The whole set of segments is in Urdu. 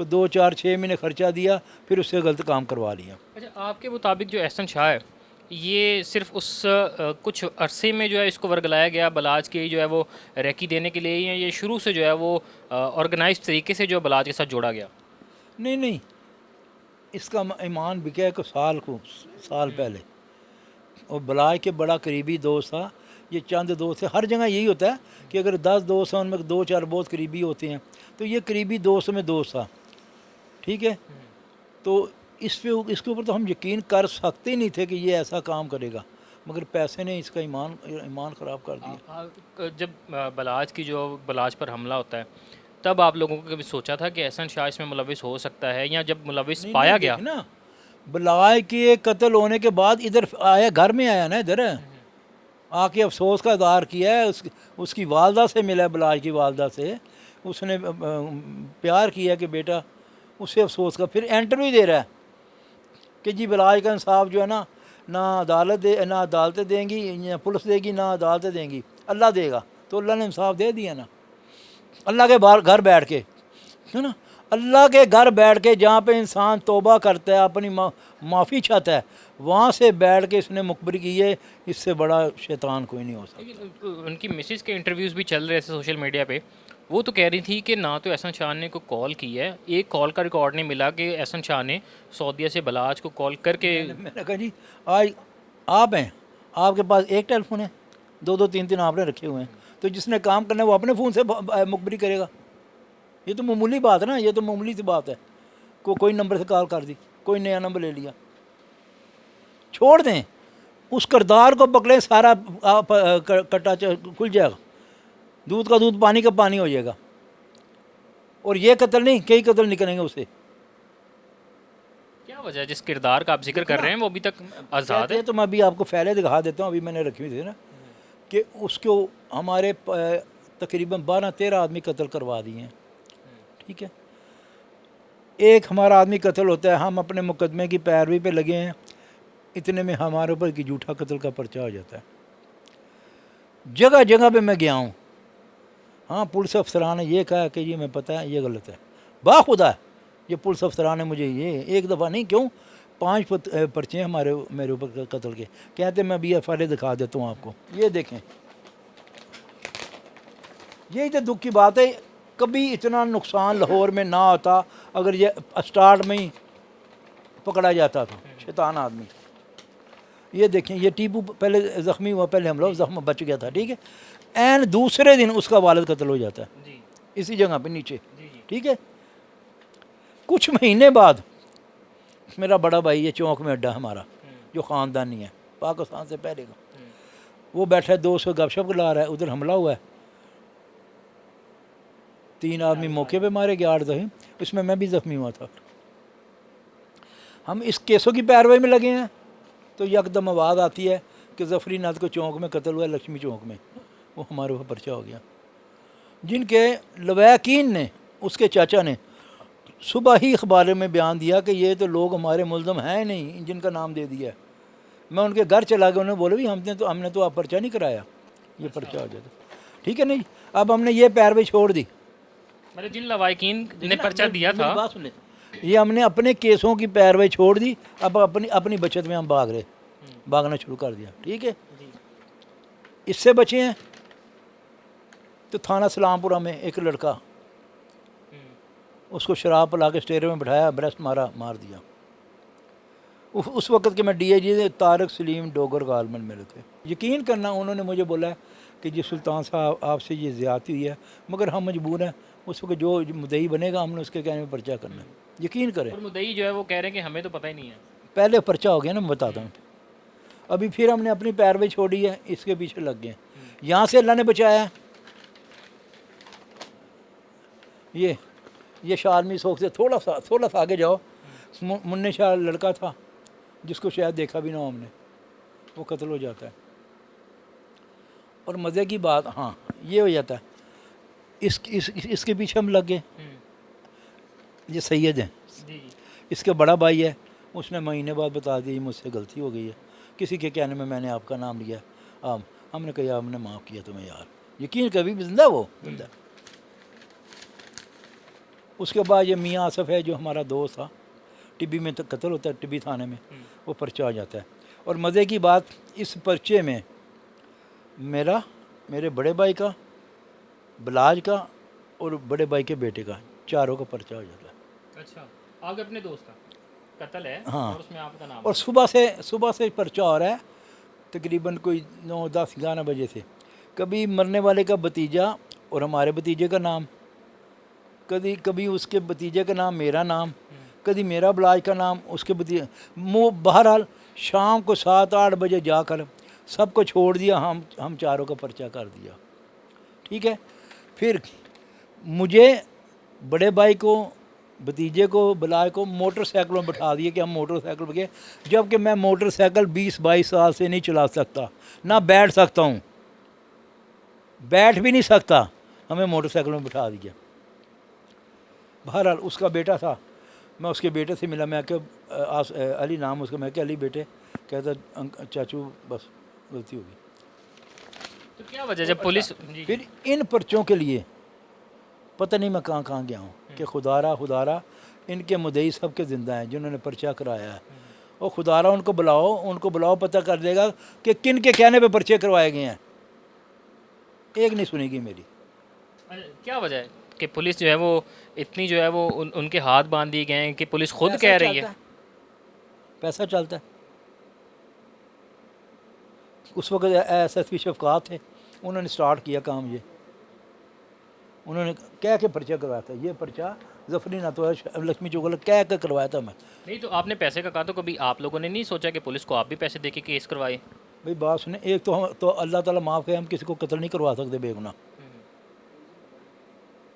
کو 2 4 6 مہینے خرچہ دیا, پھر اس سے غلط کام کروا لیا. اچھا, آپ کے مطابق جو احسن شاہ ہے یہ صرف اس کچھ عرصے میں جو ہے اس کو ورگلایا گیا بلاج کی جو ہے وہ ریکی دینے کے لیے, یا یہ شروع سے جو ہے وہ آرگنائز طریقے سے جو بلاج کے ساتھ جوڑا گیا؟ نہیں, اس کا ایمان بکا ہے کہ سال پہلے, اور بلاج کے بڑا قریبی دوست تھا. یہ چند دوست ہے, ہر جگہ یہی ہوتا ہے کہ اگر 10 دوست ہیں ان میں 2 4 بہت قریبی ہوتے ہیں, تو یہ قریبی دوست میں دوست تھا. ٹھیک ہے, تو اس کے اوپر تو ہم یقین کر سکتے نہیں تھے کہ یہ ایسا کام کرے گا, مگر پیسے نے اس کا ایمان خراب کر دیا. جب بلاج کی جو بلاج پر حملہ ہوتا ہے تب آپ لوگوں کو کبھی سوچا تھا کہ احسن شاہ اس میں ملوث ہو سکتا ہے, یا جب ملوث پایا گیا؟ نا بلاج کے قتل ہونے کے بعد ادھر آیا, گھر میں آیا نا, ادھر آ کے افسوس کا اظہار کیا ہے. اس کی والدہ سے ملا ہے, بلاج کی والدہ سے اس نے پیار کیا کہ بیٹا, اس سے افسوس کا پھر انٹرویو دے رہا ہے کہ جی بلاج کا انصاف جو ہے نا, نہ عدالتیں دیں گی, نہ پولیس دے گی, نہ عدالتیں دیں گی, اللہ دے گا. تو اللہ نے انصاف دے دیا نا, اللہ کے گھر بیٹھ کے, ہے نا, اللہ کے گھر بیٹھ کے جہاں پہ انسان توبہ کرتا ہے, اپنی معافی چاہتا ہے, وہاں سے بیٹھ کے اس نے مخبری کی ہے. اس سے بڑا شیطان کوئی نہیں ہو سکتا. لیکن ان کی مسز کے انٹرویوز بھی چل رہے تھے سوشل میڈیا پہ, وہ تو کہہ رہی تھی کہ نہ تو احسن شاہ نے کو کال کی ہے, ایک کال کا ریکارڈ نہیں ملا کہ احسن شاہ نے سعودیہ سے بلاج کو کال کر کے. میں نے کہا جی آج آپ ہیں, آپ کے پاس ایک ٹیلی فون ہے, 2 2 3 3 آپ نے رکھے ہوئے ہیں, تو جس نے کام کرنا ہے وہ اپنے فون سے مخبری کرے گا. یہ تو معمولی بات ہے نا, یہ تو معمولی سی بات ہے. کوئی نمبر سے کال کر دی, کوئی نیا نمبر لے لیا, چھوڑ دیں, اس کردار کو پکڑیں, سارا کٹا کھل جائے گا, دودھ کا دودھ پانی کا پانی ہو جائے گا. اور یہ قتل نہیں, کئی قتل نکلیں گے اسے. کیا وجہ ہے جس کردار کا آپ ذکر کر رہے ہیں وہ ابھی تک آزاد ہے؟ تو میں ابھی آپ کو پھیلے دکھا دیتا ہوں, ابھی میں نے رکھی ہوئی تھی نا, کہ اس کو ہمارے تقریباً 12 13 آدمی قتل کروا دیے ہیں. ٹھیک ہے, ایک ہمارا آدمی قتل ہوتا ہے, ہم اپنے مقدمے کی پیروی پہ لگے ہیں, اتنے میں ہمارے اوپر کی جھوٹا قتل کا پرچہ ہو جاتا ہے. جگہ جگہ پہ میں گیا ہوں, ہاں پولیس افسران نے یہ کہا کہ یہ میں پتہ ہے یہ غلط ہے, باخدا یہ پولیس افسران نے مجھے یہ ایک دفعہ نہیں کیوں 5 پرچے ہیں میرے اوپر قتل کے. کہتے میں ابھی FIR دکھا دیتا ہوں آپ کو, یہ دیکھیں. یہی تو دکھ کی بات ہے, کبھی اتنا نقصان لاہور میں نہ ہوتا اگر یہ اسٹارٹ میں ہی پکڑا جاتا تھا. شیطان آدمی. یہ دیکھیں, یہ ٹیپو پہلے زخمی ہوا, پہلے حملہ زخم بچ گیا تھا. ٹھیک ہے, این دوسرے دن اس کا والد قتل ہو جاتا ہے اسی جگہ پہ نیچے. ٹھیک ہے, کچھ مہینے بعد میرا بڑا بھائی ہے, چونک میں اڈا ہمارا جو خاندانی ہے پاکستان سے پہلے کا, وہ بیٹھا ہے 200 گپ شپ لا رہا ہے, ادھر حملہ ہوا ہے, 3 آدمی موقع پہ مارے گئے, 8 زخمی, اس میں بھی زخمی ہوا تھا. ہم اس کیسوں کی پیروی میں لگے ہیں, تو یکدم آواز آتی ہے کہ ظفری نعت کو چونک میں قتل ہوا ہے, لکشمی چونک میں, وہ ہمارے اوپر پرچہ ہو گیا. جن کے لویقین نے, اس کے چاچا نے صبح ہی اخبار میں بیان دیا کہ یہ تو لوگ ہمارے ملزم ہیں نہیں, جن کا نام دے دیا. میں ان کے گھر چلا گیا, انہوں نے بولا بھی ہم نے تو آپ پرچہ نہیں کرایا, یہ پرچہ ہو جاتا. ٹھیک ہے نہیں, اب ہم نے یہ پیروی چھوڑ دی. مطلب جن لوائقین نے پرچہ دیا تھا, بات سنیں, یہ ہم نے اپنے کیسوں کی پیروی چھوڑ دی, اب اپنی بچت میں ہم بھاگنا شروع کر دیا. ٹھیک ہے, اس سے بچے ہیں تو تھانہ سلام پورہ میں ایک لڑکا, اس کو شراب پلا کے اسٹیئر میں بٹھایا, بریسٹ مار دیا. اس وقت کے میں DIG طارق سلیم ڈوگر غالمن ملے تھے. یقین کرنا, انہوں نے مجھے بولا کہ جی سلطان صاحب آپ سے یہ زیادتی ہوئی ہے, مگر ہم مجبور ہیں, اس وقت جو مدعی بنے گا ہم نے اس کے کہنے میں پرچہ کرنا ہے. یقین کریں, اور مدعی جو ہے وہ کہہ رہے ہیں کہ ہمیں تو پتہ ہی نہیں ہے. پہلے پرچہ ہو گیا نا, میں بتاتا ہوں. ابھی پھر ہم نے اپنی پیروی چھوڑی ہے, اس کے پیچھے لگ گئے. یہاں سے اللہ نے بچایا. یہ شالمی سوک سے تھوڑا سا آگے جاؤ, منع شاہ لڑکا تھا جس کو شاید دیکھا بھی نہ ہو ہم نے, وہ قتل ہو جاتا ہے. اور مزے کی بات, ہاں یہ ہو جاتا ہے, اس کے پیچھے ہم لگ گئے. یہ سید ہیں, اس کے بڑا بھائی ہے, اس نے مہینے بعد بتا دیا مجھ سے غلطی ہو گئی ہے, کسی کے کہنے میں نے آپ کا نام لیا. ہم نے کہا ہم نے معاف کیا تمہیں یار. یقین کبھی بھی زندہ, وہ زندہ. اس کے بعد یہ میاں آصف ہے جو ہمارا دوست تھا، ٹبی میں قتل ہوتا ہے، ٹبی تھانے میں وہ پرچہ آ جاتا ہے. اور مزے کی بات اس پرچے میں میرا، میرے بڑے بھائی کا، بلاج کا اور بڑے بھائی کے بیٹے کا، چاروں کا پرچہ ہو جاتا ہے. اچھا، آپ کے اپنے دوست کا قتل ہے ہاں. اور اس میں آپ کا نام اور صبح سے پرچہ ہو رہا ہے تقریباً کوئی 9 10 11 بجے سے. کبھی مرنے والے کا بھتیجا اور ہمارے بھتیجے کا نام، کبھی اس کے بھتیجے کا نام، میرا نام، کبھی میرا بلاج کا نام، اس کے بھتیجے. بہرحال شام کو 7 8 بجے جا کر سب کو چھوڑ دیا، ہم چاروں کا پرچہ کر دیا. ٹھیک ہے. پھر مجھے، بڑے بھائی کو، بھتیجے کو، بلاج کو موٹر سائیکل میں بٹھا دیے کہ ہم موٹر سائیکل پہ گئے، جب کہ میں موٹر سائیکل 20 22 سال سے نہیں چلا سکتا، نہ بیٹھ سکتا ہوں، بیٹھ بھی نہیں سکتا. ہمیں موٹر سائیکل میں بٹھا دیا. بہرحال اس کا بیٹا تھا، میں اس کے بیٹے سے ملا، میں کہ علی نام اس کا، میں کہ علی بیٹے، کہتا چاچو بس غلطی ہوگی. تو کیا وجہ جب پولیس پھر ان پرچوں کے لیے پتہ نہیں میں کہاں کہاں گیا ہوں کہ خدا را ان کے مدعی سب کے زندہ ہیں جنہوں نے پرچہ کرایا ہے. اور خدا را ان کو بلاؤ پتہ کر دے گا کہ کن کے کہنے پہ پرچے کروائے گئے ہیں. ایک نہیں سنے گی میری. کیا وجہ ہے کہ پولیس جو ہے وہ اتنی جو ہے وہ ان کے ہاتھ باندھ دیے گئے ہیں کہ پولیس خود کہہ رہی ہے؟ پیسہ چلتا ہے. اس وقت ایس ایس پی شفقات تھے، انہوں نے سٹارٹ کیا کام. یہ انہوں نے کہہ کے پرچہ کروایا تھا. یہ پرچہ ظفری ناتو لکشمی چوگل کہہ کے کروایا تھا میں. نہیں تو آپ نے پیسے کا کہا، تو کبھی آپ لوگوں نے نہیں سوچا کہ پولیس کو آپ بھی پیسے دے کے کیس کروائے؟ بھائی بات سنیں، ایک تو اللہ تعالیٰ معاف ہے، ہم کسی کو قتل نہیں کروا سکتے بے گناہ.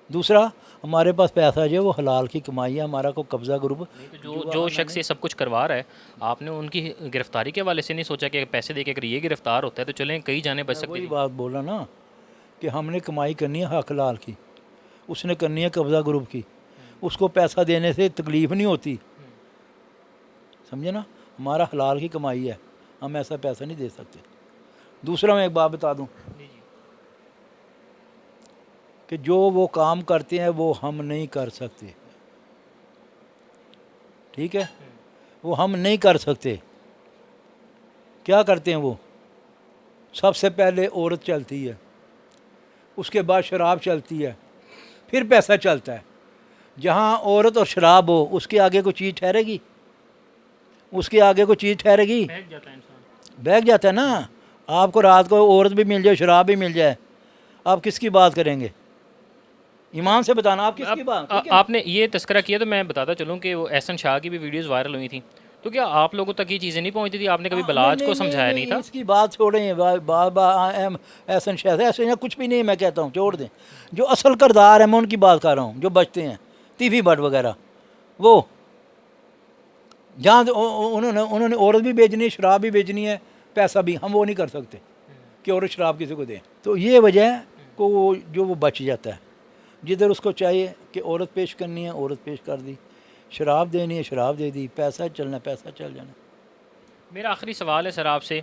دوسرا ہمارے پاس پیسہ جو ہے وہ حلال کی کمائی ہے، ہمارا کو قبضہ گروپ. جو شخص یہ سب کچھ کروا رہا ہے، آپ نے ان کی گرفتاری کے حوالے سے نہیں سوچا کہ پیسے دے کے اگر یہ گرفتار ہوتا ہے تو چلیں کئی جانے بچ سکتی وہی تھی؟ بات بولا نا کہ ہم نے کمائی کرنی ہے حق حلال کی، اس نے کرنی ہے قبضہ گروپ کی. اس کو پیسہ دینے سے تکلیف نہیں ہوتی، سمجھے نا. ہمارا حلال کی کمائی ہے، ہم ایسا پیسہ نہیں دے سکتے. دوسرا میں ایک بات بتا دوں کہ جو وہ کام کرتے ہیں وہ ہم نہیں کر سکتے. ٹھیک ہے، وہ ہم نہیں کر سکتے. کیا کرتے ہیں وہ؟ سب سے پہلے عورت چلتی ہے، اس کے بعد شراب چلتی ہے، پھر پیسہ چلتا ہے. جہاں عورت اور شراب ہو اس کے آگے کوئی چیز ٹھہرے گی؟ اس کے آگے کوئی چیز ٹھہرے گی؟ بہک جاتا ہے نا. آپ کو رات کو عورت بھی مل جائے، شراب بھی مل جائے، آپ کس کی بات کریں گے؟ ایمان سے بتانا آپ کس کی بات. آپ نے یہ تذکرہ کیا تو میں بتاتا چلوں کہ وہ احسن شاہ کی بھی ویڈیوز وائرل ہوئی تھیں، تو کیا آپ لوگوں تک یہ چیزیں نہیں پہنچتی تھی؟ آپ نے کبھی بلاج کو سمجھایا نہیں تھا؟ اس کی بات چھوڑیں، احسن شاہ ایسے کچھ بھی نہیں. میں کہتا ہوں چھوڑ دیں. جو اصل کردار ہیں میں ان کی بات کر رہا ہوں، جو بچتے ہیں تیفی بٹ وغیرہ، وہ جہاں انہوں نے عورت بھی بیچنی ہے، شراب بھی بیچنی ہے، پیسہ بھی. ہم وہ نہیں کر سکتے کہ عورت شراب کسی کو دیں. تو یہ وجہ ہے کہ وہ بچ جاتا ہے. جدھر اس کو چاہیے کہ عورت پیش کرنی ہے عورت پیش کر دی، شراب دینی ہے شراب دے دی، پیسہ چلنا پیسہ چل جانا. میرا آخری سوال ہے سر آپ سے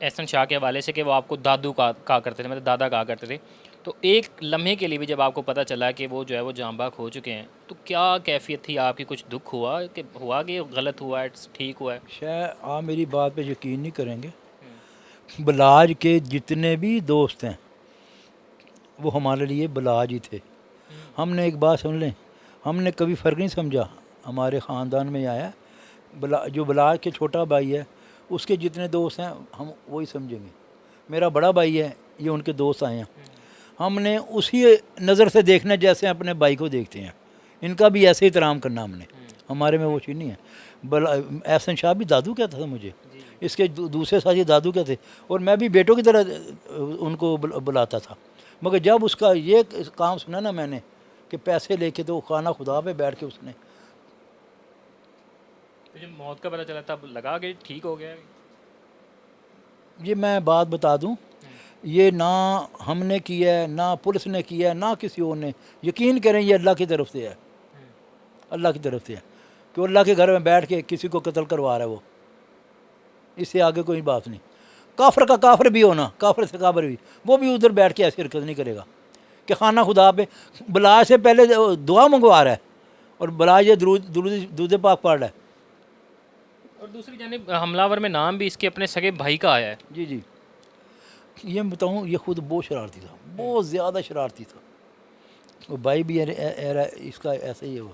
احسن شاہ کے حوالے سے کہ وہ آپ کو دادو کہا کرتے تھے، مطلب دادا کہا کرتے تھے. تو ایک لمحے کے لیے بھی جب آپ کو پتہ چلا کہ وہ جو ہے وہ جاں بحق ہو چکے ہیں، تو کیا کیفیت تھی آپ کی؟ کچھ دکھ ہوا کہ غلط ہوا ہے، ٹھیک ہوا ہے؟ شاید آپ میری بات پہ یقین نہیں کریں گے، بلاج کے جتنے بھی دوست ہیں وہ ہمارے لیے بلاج ہی تھے. ہم نے ایک بات سن لیں، ہم نے کبھی فرق نہیں سمجھا. ہمارے خاندان میں آیا جو بلاج کے چھوٹا بھائی ہے اس کے جتنے دوست ہیں ہم وہی سمجھیں گے. میرا بڑا بھائی ہے، یہ ان کے دوست آئے ہیں، ہم نے اسی نظر سے دیکھنا جیسے اپنے بھائی کو دیکھتے ہیں. ان کا بھی ایسے احترام کرنا ہم نے. ہمارے میں وہ چیز نہیں ہے. احسن شاہ بھی دادو کہتا تھا مجھے، اس کے دوسرے ساتھی دادو کہتے، اور میں بھی بیٹوں کی طرح ان کو بلاتا تھا. مگر جب اس کا یہ کام سنا نا میں نے کہ پیسے لے کے تو خانہ خدا پہ بیٹھ کے اس نے، جب موت کا پتہ چلا تب لگا کہ ٹھیک ہو گیا. یہ میں بات بتا دوں، یہ نہ ہم نے کیا ہے، نہ پولیس نے کیا ہے، نہ کسی اور نے. یقین کریں یہ اللہ کی طرف سے ہے، اللہ کی طرف سے ہے کہ اللہ کے گھر میں بیٹھ کے کسی کو قتل کروا رہا ہے وہ. اس سے آگے کوئی بات نہیں. کافر کا کافر بھی ہونا، کافر سے کافر بھی، وہ بھی ادھر بیٹھ کے ایسی حرکت نہیں کرے گا کہ خانہ خدا پہ بلا سے پہلے دعا منگوا رہا ہے اور بلا یہ درود پاک پڑھ رہا ہے. اور دوسری جانب حملہ ور میں نام بھی اس کے اپنے سگے بھائی کا آیا ہے. جی جی یہ میں بتاؤں یہ خود بہت شرارتی تھا, بہت زیادہ شرارتی تھا. وہ بھائی بھی اس کا ایسا ہی ہے, وہ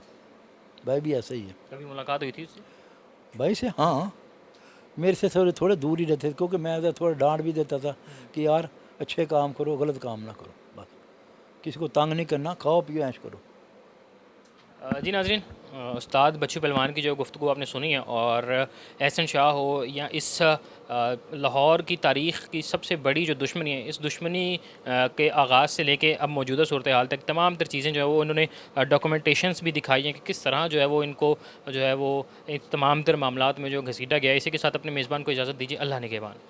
بھائی بھی ایسا ہی ہے. کبھی ملاقات ہوئی تھی اس سے؟ بھائی سے ہاں, میرے سے تھوڑے دور ہی رہتے تھے کیونکہ میں تھوڑا ڈانٹ بھی دیتا تھا کہ یار اچھے کام کرو, غلط کام نہ کرو, بس کسی کو تنگ نہیں کرنا, کھاؤ پیو عیش کرو. جی ناظرین, استاد بچو پہلوان کی جو گفتگو آپ نے سنی ہے, اور احسن شاہ ہو یا اس لاہور کی تاریخ کی سب سے بڑی جو دشمنی ہے, اس دشمنی کے آغاز سے لے کے اب موجودہ صورتحال تک تمام تر چیزیں جو ہے وہ انہوں نے ڈاکومنٹیشنز بھی دکھائی ہیں کہ کس طرح جو ہے وہ ان کو جو ہے وہ تمام تر معاملات میں جو گھسیٹا گیا ہے. اسی کے ساتھ اپنے میزبان کو اجازت دیجیے. اللہ نگہبان.